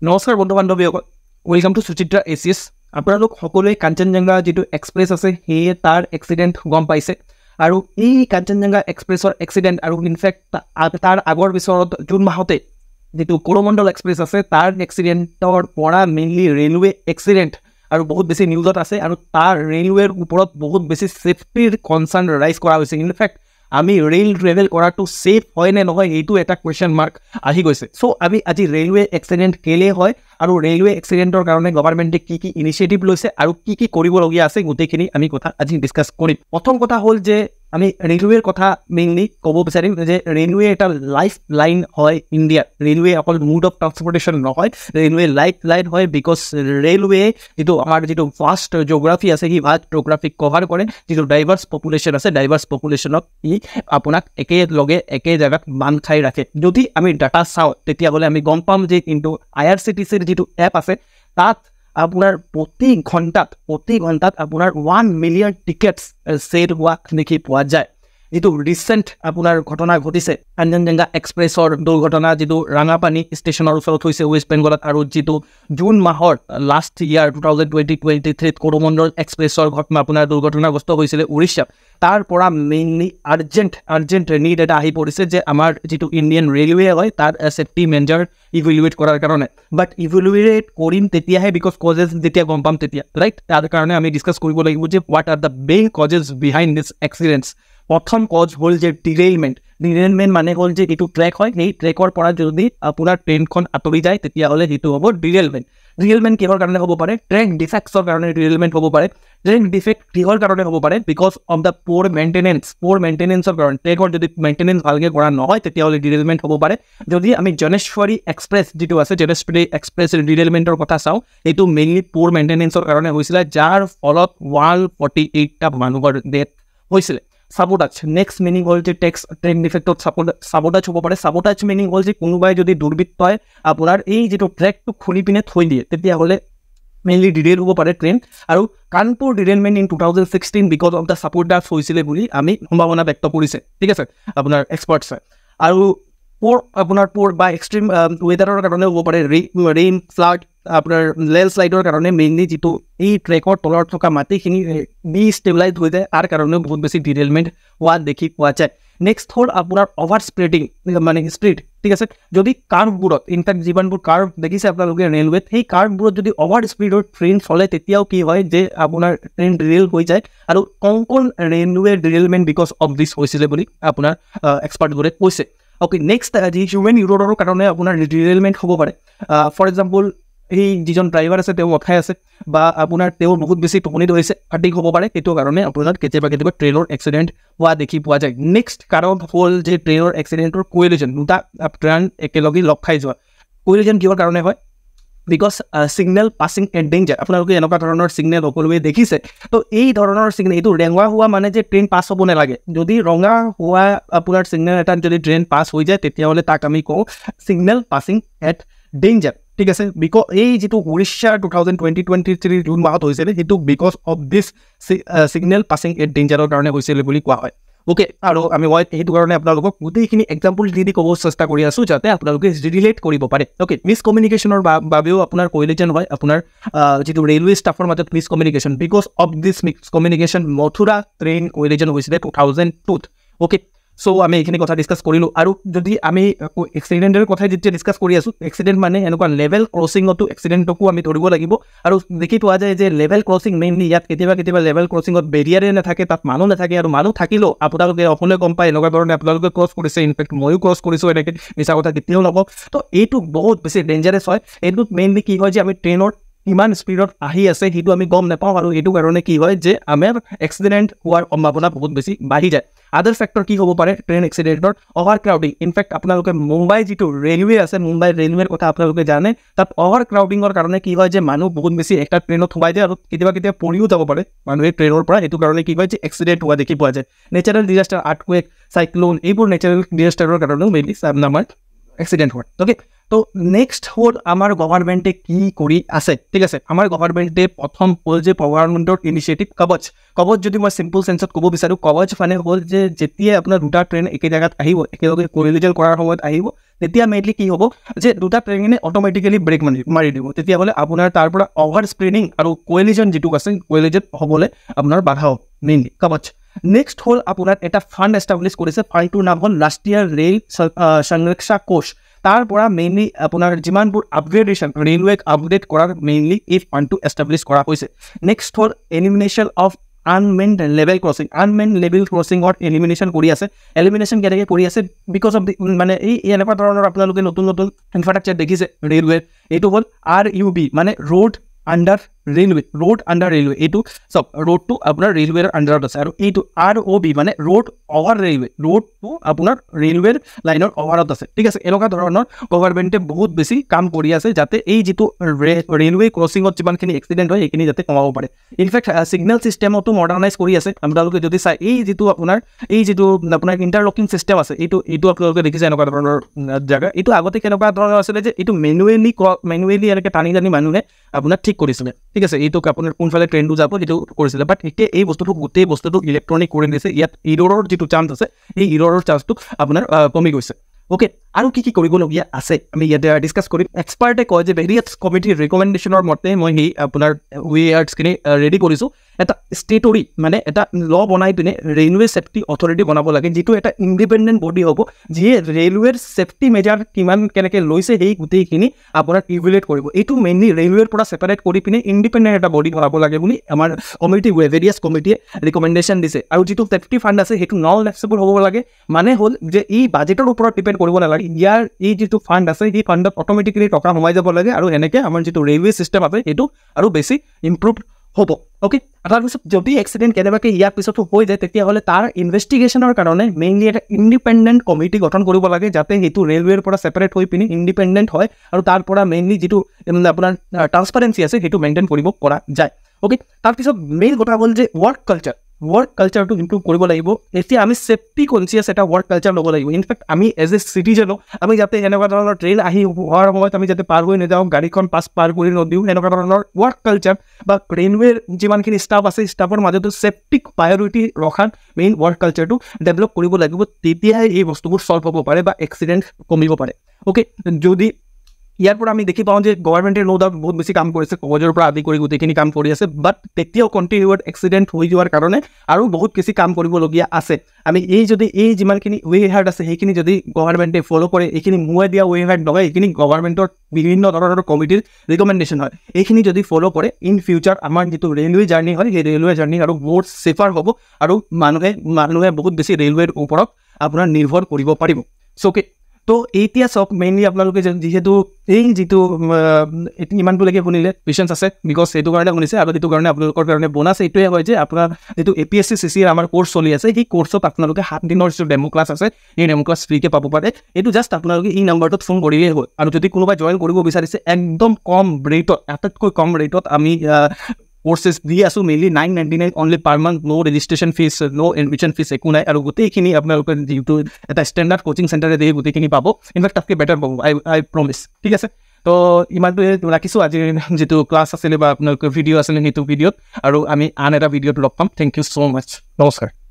নমস্কাৰ বন্ধু বান্ধৱীসকল, welcome to Suchitra ACS. আপোনালোক সকলোৱে কাঞ্চনজংঘা যিটো এক্সপ্ৰেছ আছে সেয়ে তাৰ এক্সিডেণ্ট গম পাইছে। আৰু এই কাঞ্চনজংঘা এক্সপ্ৰেছৰ এক্সিডেণ্ট আৰু ইনফেক্ট তাৰ আগৰ পিছত জুন মাহতে যিটো কৰমণ্ডল এক্সপ্ৰেছ আছে তাৰ এক্সিডেণ্টৰ পৰা মেইনলি ৰেলৱে এক্সিডেণ্ট আৰু বহুত বেছি নিউজত আছে। আৰু তাৰ ৰেলৱেৰ ওপৰত বহুত বেছি ছেফটিৰ কনচাৰ্ণ ৰাইজ কৰা হৈছে। ইনফেক্ট আমি ৰেল ট্ৰেভেল কৰাটো ছেফ হয় নে নহয় এইটো এটা কুৱেশ্যন মাৰ্ক আহি গৈছে। চ' আমি আজি ৰেলৱে এক্সিডেণ্ট কেলে হয় আৰু ৰেলৱে এক্সিডেণ্টৰ কাৰণে গভৰ্ণমেণ্টে কি কি ইনিচিয়েটিভ লৈছে আৰু কি কি কৰিবলগীয়া আছে গোটেইখিনি আমি কথা আজি ডিছকাছ কৰিম। প্ৰথম কথা হ'ল যে আমি ৰেলৱেৰ কথা মেইনলি ক'ব বিচাৰিম যে ৰেলৱে এটা লাইফ লাইন হয় ইণ্ডিয়াত। ৰেলৱে অকল মুড অফ ট্ৰান্সপৰ্টেশ্যন নহয়, ৰেলৱে লাইফ লাইন হয় বিকজ ৰেলৱে যিটো আমাৰ যিটো ভাষ্ট জিঅ'গ্ৰাফি আছে সেই ভাষ্ট জিঅ'গ্ৰাফিক কভাৰ কৰে। যিটো ডাইভাৰ্ছ পপুলেশ্যন আছে ডাইভাৰ্ছ পপুলেশ্যনক ই আপোনাক একেলগে একে জেগাত বান্ধ খাই ৰাখে। যদি আমি ডাটা চাওঁ তেতিয়াহ'লে আমি গম পাম যে কিন্তু IRCTCৰ যিটো এপ আছে তাত আপোনাৰ প্ৰতি ঘণ্টাত আপোনাৰ 1 মিলিয়ন টিকেটছ চেল হোৱা দেখি পোৱা যায়। যিটো ৰিচেণ্ট আপোনাৰ ঘটনা ঘটিছে কাঞ্চনজংঘা এক্সপ্ৰেছৰ দুৰ্ঘটনা যিটো ৰাঙাপানী ষ্টেচনৰ ওচৰত হৈছে ৱেষ্ট বেংগলত, আৰু যিটো জুন মাহৰ লাষ্ট ইয়াৰ 2023 কৰমণ্ডল এক্সপ্ৰেছৰ আপোনাৰ দুৰ্ঘটনাগ্ৰস্ত হৈছিলে উৰিষ্যাত, তাৰ পৰা মেইনলি আৰ্জেণ্ট নিড এটা আহি পৰিছে যে আমাৰ যিটো ইণ্ডিয়ান ৰেলৱে হয় তাৰ ছেফটি মেজাৰ ইভেলুৱেট কৰাৰ কাৰণে। বাট ইভেলুৱেট কৰিম তেতিয়াহে বিকজ কজেছ যেতিয়া গম পাম তেতিয়া, ৰাইট? তাৰ কাৰণে আমি ডিছকাছ কৰিব লাগিব যে what are the main causes behind this accidents. প্ৰথম কজ হ'ল যে ডিৰেইলমেণ্ট মানে হ'ল যে এইটো ট্ৰেক হয়, সেই ট্ৰেকৰ পৰা যদি আপোনাৰ ট্ৰেইনখন আঁতৰি যায় তেতিয়াহ'লে সেইটো হ'ব ডিৰেইলমেণ্ট কিহৰ কাৰণে হ'ব পাৰে? ট্ৰেক ডিফেক্টছৰ কাৰণে ডিৰেইলমেণ্ট হ'ব পাৰে। ট্ৰেক ডিফেক্ট কিহৰ কাৰণে হ'ব পাৰে? বিকজ অফ দ্য প'ৰ মেইনটেনেন্সৰ কাৰণে। ট্ৰেকৰ যদি মেইনটেনেন্স ভালকৈ কৰা নহয় তেতিয়াহ'লে ডিৰেইলমেণ্ট হ'ব পাৰে। যদি আমি জনেশ্বৰী এক্সপ্ৰেছ যিটো আছে জনেশ্বৰী এক্সপ্ৰেছ ডিৰেইলমেণ্টৰ কথা চাওঁ, এইটো মেইনলি প'ৰ মেইনটেনেন্সৰ কাৰণে হৈছিলে, যাৰ ফলত 148টা মানুহৰ ডেথ হৈছিলে। সাবোটাজ নেক্সট মিনিং হ'ল যে ট্ৰেক ডিফেক্টত সাবোটাজ হ'ব পাৰে। সাবোটাজ মিনিং হ'ল যে কোনোবাই যদি দুৰ্বৃত্তই আপোনাৰ এই যিটো ট্ৰেকটো খুলি পিনে থৈ দিয়ে তেতিয়াহ'লে মেইনলি ডিৰেইল হ'ব পাৰে ট্ৰেইন। আৰু Kanpur derailment in 2016 because of the sabotage হৈছিলে বুলি আমি সম্ভাৱনা ব্যক্ত কৰিছে, ঠিক আছে আপোনাৰ এক্সপাৰ্টছে। আৰু প'ৰ বা এক্সট্ৰিম ৱেডাৰৰ কাৰণে হ'ব পাৰে, ৰেইন ফ্লাড, আপোনাৰ লেণ্ডশ্লাইডৰ কাৰণে মেইনলি যিটো এই ট্ৰেকৰ তলত থকা মাটিখিনি ডিষ্টেবিলাইজ হৈ যায় তাৰ কাৰণেও বহুত বেছি ডিৰেইলমেণ্ট হোৱা দেখি পোৱা যায়। নেক্সট হ'ল আপোনাৰ অভাৰ স্প্ৰেডিং মানে স্পীড, ঠিক আছে। যদি কাৰ্ভবোৰত ইনফেক্ট যিমানবোৰ কাৰ্ভ দেখিছে আপোনালোকে ৰেলৱেত, সেই কাৰ্ভবোৰত যদি অভাৰ স্পীডৰ ট্ৰেইন চলে তেতিয়াও কি হয় যে আপোনাৰ ট্ৰেইন ডিৰেইল হৈ যায়। আৰু Konkan railway derailment because of this হৈছিলে বুলি আপোনাৰ এক্সপাৰ্টবোৰে কৈছে। অ'কে, নেক্সট যি হিউমেন ইৰৰৰ কাৰণে আপোনাৰ ডিৰেইলমেণ্ট হ'ব পাৰে। ফৰ এক্সাম্পল এই যিজন ড্ৰাইভাৰ আছে তেওঁ উঠাই আছে বা আপোনাৰ তেওঁ বহুত বেছি টোপনি ধৰিছে, ফাটিক হ'ব পাৰে, সেইটো কাৰণে আপোনাৰ কেতিয়াবা ট্ৰেইনৰ এক্সিডেণ্ট হোৱা দেখি পোৱা যায়। নেক্সট কাৰণ হ'ল যে ট্ৰেইনৰ এক্সিডেণ্টৰ কোৱেলিজন, দুটা ট্ৰেইন একেলগে লগ খাই যোৱা। কোৱেলিজন কিহৰ কাৰণে হয়? Because signal passing at danger. আপোনালোকে এনেকুৱা ধৰণৰ ছিগনেল সকলোৱে দেখিছে। তো এই ধৰণৰ ছিগনেল, এইটো ৰঙা হোৱা মানে যে ট্ৰেইন পাছ হ'ব নালাগে। যদি ৰঙা হোৱা আপোনাৰ ছিগনেল এটাত যদি ট্ৰেইন পাছ হৈ যায় তেতিয়াহ'লে তাক আমি কওঁ ছিগনেল পাছিং এট ডেঞ্জাৰ, ঠিক আছে। বিকজ এই যিটো উৰিষ্যাৰ 2023 জুন মাহত হৈছিলে সেইটো because of this signal passing at ডেঞ্জাৰৰ কাৰণে হৈছিলে বুলি কোৱা হয়। অ'কে, আৰু আমি সেইটো কাৰণে আপোনালোকক গোটেইখিনি এক্সাম্পল দি ক'ব চেষ্টা কৰি আছোঁ যাতে আপোনালোকে ৰিলেট কৰিব পাৰে। অ'কে, মিছকমিউনিকেশ্যনৰ বাবেও আপোনাৰ কোৱেলিজন হয়, আপোনাৰ যিটো ৰেলৱে ষ্টাফৰ মাজত miscommunication. Because of this miscommunication Mathura train collision হৈছিলে 2002ত। অ'কে, চ' আমি এইখিনি কথা ডিছকাছ কৰিলোঁ। আৰু যদি আমি এক্সিডেণ্টৰ কথাই যেতিয়া ডিছকাছ কৰি আছোঁ, এক্সিডেণ্ট মানে এনেকুৱা লেভেল ক্ৰচিঙতো এক্সিডেণ্টকো আমি ধৰিব লাগিব। আৰু দেখি পোৱা যায় যে লেভেল ক্ৰচিং মেইনলি ইয়াত কেতিয়াবা লেভেল ক্ৰচিঙত বেৰিয়াৰে নাথাকে, তাত মানুহ নাথাকে, আৰু মানুহ থাকিলেও আপোনালোকে অকলে গম পায় এনেকুৱা ধৰণে আপোনালোকে ক্ৰছ কৰিছে, ইনফেক্ট ময়ো ক্ৰছ কৰিছোঁ, এনেকৈ মিছা কথা কেতিয়াও নকওঁ। তো এইটো বহুত বেছি ডেঞ্জাৰাছ হয়। এইটোত মেইনলি কি হয় যে আমি ট্ৰেইনত কিমান স্পীডত আহি আছে সেইটো আমি গম নাপাওঁ, আৰু এইটো কাৰণে কি হয় যে আমাৰ এক্সিডেণ্ট হোৱাৰ সম্ভাৱনা বহুত বেছি বাঢ়ি যায়। আদাৰ ফেক্টৰ কি হ'ব পাৰে ট্ৰেইন এক্সিডেণ্টৰ? অভাৰ ক্ৰাউডিং। ইনফেক্ট আপোনালোকে মুম্বাই যিটো ৰেলৱে আছে, মুম্বাই ৰেলৱেৰ কথা আপোনালোকে জানে, তাত অভাৰ ক্ৰাউডিঙৰ কাৰণে কি হয় যে মানুহ বহুত বেছি এটা ট্ৰেইনত সোমাই যায় আৰু কেতিয়াবা পৰিও যাব পাৰে মানুহে ট্ৰেইনৰ পৰা। সেইটো কাৰণে কি হয় যে এক্সিডেণ্ট হোৱা দেখি পোৱা যায়। নেচাৰেল ডিজাষ্টাৰ, আৰ্থকুৱেক, চাইক্লোন, এইবোৰ নেচাৰেল ডিজাষ্টাৰৰ কাৰণেও মেইনলি আমাৰ এক্সিডেণ্ট হয়। অ'কে, তো নেক্সট হ'ল আমাৰ গভৰ্ণমেণ্টে কি কৰি আছে ঠিক আছে আমাৰ গভৰ্ণমেণ্টে প্ৰথম হ'ল যে গভৰ্ণমেণ্টৰ ইনিচিয়েটিভ কৱচ যদি মই চিম্পল চেন্সত ক'ব বিচাৰোঁ কৱচ মানে হ'ল যে যেতিয়া আপোনাৰ দুটা ট্ৰেইন একে জেগাত আহিব একেলগে কোৰিলেশ্যন কৰাৰ সময়ত আহিব তেতিয়া মেইনলি কি হ'ব যে দুটা ট্ৰেইনে অট'মেটিকেলি ব্ৰেক মাৰি দিব তেতিয়াহ'লে আপোনাৰ তাৰ পৰা অভাৰ স্প্ৰেডিং আৰু কোৰিলেশ্যন যিটো আছে কোৰিলেশ্যন হ'বলৈ আপোনাৰ বাধা হ'ব মেইনলি কৱচ নেক্সট হ'ল আপোনাৰ এটা ফাণ্ড এষ্টাব্লিছ কৰিছে ফাণ্ডটোৰ নাম হ'ল ৰাষ্ট্ৰীয় ৰেল সংৰক্ষা কোষ তাৰ পৰা মেইনলি আপোনাৰ যিমানবোৰ আপগ্ৰেডেশ্যন ৰেলৱেক আপগ্ৰেড কৰাৰ মেইনলি এই ফাণ্ডটো এষ্টাব্লিছ কৰা হৈছে নেক্সট হ'ল এলিমিনেশ্যন অফ আনমেণ্ড লেভেল ক্ৰছিঙৰ এলিমিনেশ্যন কৰি আছে এলিমিনেশ্যন কেনেকৈ কৰি আছে বিকজ অফ মানে এই এনেকুৱা ধৰণৰ আপোনালোকে নতুন ইনফ্ৰাষ্ট্ৰাকচাৰ দেখিছে ৰেলৱেৰ এইটো হ'ল RUB মানে ৰোড আণ্ডাৰ ৰেলৱে এইটো চব ৰোডটো আপোনাৰ ৰেলৱেৰ আণ্ডাৰত আছে আৰু এইটো ROB মানে ৰোড অভাৰ ৰেলৱে ৰোডটো আপোনাৰ ৰেলৱেৰ লাইনৰ অভাৰত আছে ঠিক আছে এনেকুৱা ধৰণৰ গভৰ্ণমেণ্টে বহুত বেছি কাম কৰি আছে যাতে এই যিটো ৰেলৱে ক্ৰছিঙত যিমানখিনি এক্সিডেণ্ট হয় সেইখিনি যাতে কমাব পাৰে ইনফেক্ট ছিগনেল ছিষ্টেমতো মডাৰ্ণাইজ কৰি আছে আপোনালোকে যদি চাই এই যিটো আপোনাৰ ইণ্টাৰলকিং ছিষ্টেম আছে এইটো আপোনালোকে দেখিছে এনেকুৱা ধৰণৰ জেগা এইটো আগতে কেনেকুৱা ধৰণৰ আছিলে যে এইটো মেনুৱেলি এনেকৈ টানি মানুহে আপোনাৰ ঠিক কৰিছিলে ঠিক আছে এইটোক আপোনাৰ কোনফালে ট্ৰেইনটো যাব সেইটো কৰিছিলে বাট এতিয়া এই গোটেই বস্তুটো ইলেক্ট্ৰনিক কৰি দিছে ইয়াত ইৰৰৰ যিটো চান্স আছে এই ইৰৰৰ চান্সটো আপোনাৰ কমি গৈছে অ'কে আৰু কি কৰিবলগীয়া আছে আমি ইয়াতে ডিছকাছ কৰিম এক্সপাৰ্টে কয় যে ভেৰিয়াছ কমিটিৰ ৰিকমেণ্ডেশ্যনৰ মতে মই সেই আপোনাৰ ৱেয়াৰ্ডছখিনি ৰেডি কৰিছোঁ এটা ষ্টেটৰী মানে এটা ল বনাই পিনে ৰেলৱে ছেফটি অথৰিটি বনাব লাগে যিটো এটা ইণ্ডিপেণ্ডেণ্ট বডি হ'ব যিয়ে ৰেলৱেৰ ছেফটি মেজাৰ কেনেকৈ লৈছে সেই গোটেইখিনি আপোনাৰ ইভেলুৱেট কৰিব এইটো মেইনলি ৰেলৱেৰ পৰা ছেপাৰেট কৰি পিনে ইণ্ডিপেণ্ডেণ্ট এটা বডি বনাব লাগে বুলি আমাৰ ভেৰিয়াছ কমিটিয়ে ৰিকমেণ্ডেশ্যন দিছে আৰু যিটো ছেফটি ফাণ্ড আছে সেইটো নন লেপচেবল হ'ব লাগে মানে হ'ল যে এই বাজেটৰ ওপৰত ডিপেণ্ড কৰিব নালাগে ইয়াৰ এই যিটো ফাণ্ড আছে সেই ফাণ্ডত অট'মেটিকেলি টকা সোমাই যাব লাগে আৰু এনেকৈ আমাৰ যিটো ৰেলৱে ছিষ্টেম আছে সেইটো আৰু বেছি ইম্প্ৰুভ হ'ব অ'কে তাৰপিছত যদি এক্সিডেণ্ট কেনেবাকৈ ইয়াৰ পিছতো হৈ যায় তেতিয়াহ'লে তাৰ ইনভেষ্টিগেশ্যনৰ কাৰণে মেইনলি এটা ইণ্ডিপেণ্ডেণ্ট কমিটি গঠন কৰিব লাগে যাতে সেইটো ৰেলৱেৰ পৰা ছেপাৰেট হৈ পিনি ইণ্ডিপেণ্ডেণ্ট হয় আৰু তাৰ পৰা মেইনলি যিটো আপোনাৰ ট্ৰান্সপাৰেঞ্চি আছে সেইটো মেইনটেইন কৰিব পৰা যায় অ'কে তাৰপিছত মেইন কথা হ'ল যে ৱৰ্ক কালচাৰটো ইম্প্ৰুভ কৰিব লাগিব এতিয়া আমি ছেফটি কনচিয়াছ এটা ৱৰ্ক কালচাৰ ল'ব লাগিব ইনফেক্ট আমি এজ এ চিটিজেনো আমি যাতে এনেকুৱা ধৰণৰ ট্ৰেইন আহি হোৱাৰ সময়ত আমি যাতে পাৰ হৈ নাযাওঁ গাড়ীখন পাৰ কৰি নদিওঁ এনেকুৱা ধৰণৰ ৱৰ্ক কালচাৰ বা ৰেলৱেৰ যিমানখিনি ষ্টাফ আছে ষ্টাফৰ মাজতো ছেফটিক প্ৰায়ৰিটি ৰখাত মেইন ৱৰ্ক কালচাৰটো ডেভেলপ কৰিব লাগিব তেতিয়াহে এই বস্তুবোৰ ছল্ভ হ'ব পাৰে বা এক্সিডেণ্ট কমিব পাৰে অ'কে যদি ইয়াৰ পৰা আমি দেখি পাওঁ যে গভৰ্ণমেণ্টে ন' ডাউট বহুত বেছি কাম কৰিছে কৱচৰ পৰা আদি কৰি গোটেইখিনি কাম কৰি আছে বাট তেতিয়াও কণ্টিনিউড এক্সিডেণ্ট হৈ যোৱাৰ কাৰণে আৰু বহুত বেছি কাম কৰিবলগীয়া আছে আমি এই যিমানখিনি ৱে হাৰ্ড আছে সেইখিনি যদি গভৰ্ণমেণ্টে ফ'ল' কৰে এইখিনি মুৱাই দিয়া ৱে হাৰ্ড নহয় এইখিনি গভৰ্ণমেণ্টৰ বিভিন্ন ধৰণৰ কমিটিৰ ৰিকমেণ্ডেশ্যন হয় এইখিনি যদি ফ'ল' কৰে ইন ফিউচাৰ আমাৰ যিটো ৰেলৱে জাৰ্ণি হয় সেই ৰেলৱে জাৰ্ণি আৰু বহুত ছেফাৰ হ'ব আৰু মানুহে বহুত বেছি ৰেলৱেৰ ওপৰত আপোনাৰ নিৰ্ভৰ কৰিব পাৰিব চ' তো এতিয়া চাওক মেইনলি আপোনালোকে যিহেতু এই যিটো ইমানটোলৈকে শুনিলে পেচেঞ্চ আছে বিকজ সেইটো কাৰণে শুনিছে আৰু সেইটো কাৰণে আপোনালোকৰ কাৰণে বোনাছ এইটোৱে হয় যে আপোনাৰ যিটো APSC CCৰ আমাৰ কোৰ্চ চলি আছে সেই কোৰ্চত আপোনালোকে 7 দিনৰ যিটো ডেমো ক্লাছ আছে এই ডেমো ক্লাছ ফ্ৰীকৈ পাব পাৰে এইটো জাষ্ট আপোনালোকে এই নাম্বাৰটোত ফোন কৰিলেই হ'ল আৰু যদি কোনোবাই জইন কৰিব বিচাৰিছে একদম কম ৰেটত আটাইতকৈ কম ৰেটত আমি কোৰ্চেছ দি আছোঁ মেইনলি 999 অনলি পাৰ মান্থ ন' ৰেজিষ্ট্ৰেশ্যন ফিজ ন' এডমিশ্যন ফিজ একো নাই আৰু গোটেইখিনি আপোনালোকে যিটো এটা ষ্টেণ্ডাৰ্ড কোচিং চেণ্টাৰে দিয়ে গোটেইখিনি পাব ইনফেক্ট তাতকৈ বেটাৰ পাব আই প্ৰমিছ ঠিক আছে তো ইমানটোৱে ৰাখিছোঁ আজিৰ যিটো ক্লাছ আছিলে বা আপোনালোকৰ ভিডিঅ' আছিলে সেইটো ভিডিঅ'ত আৰু আমি আন এটা ভিডিঅ'ত লগ পাম থেংক ইউ ছ' মাছ নমস্কাৰ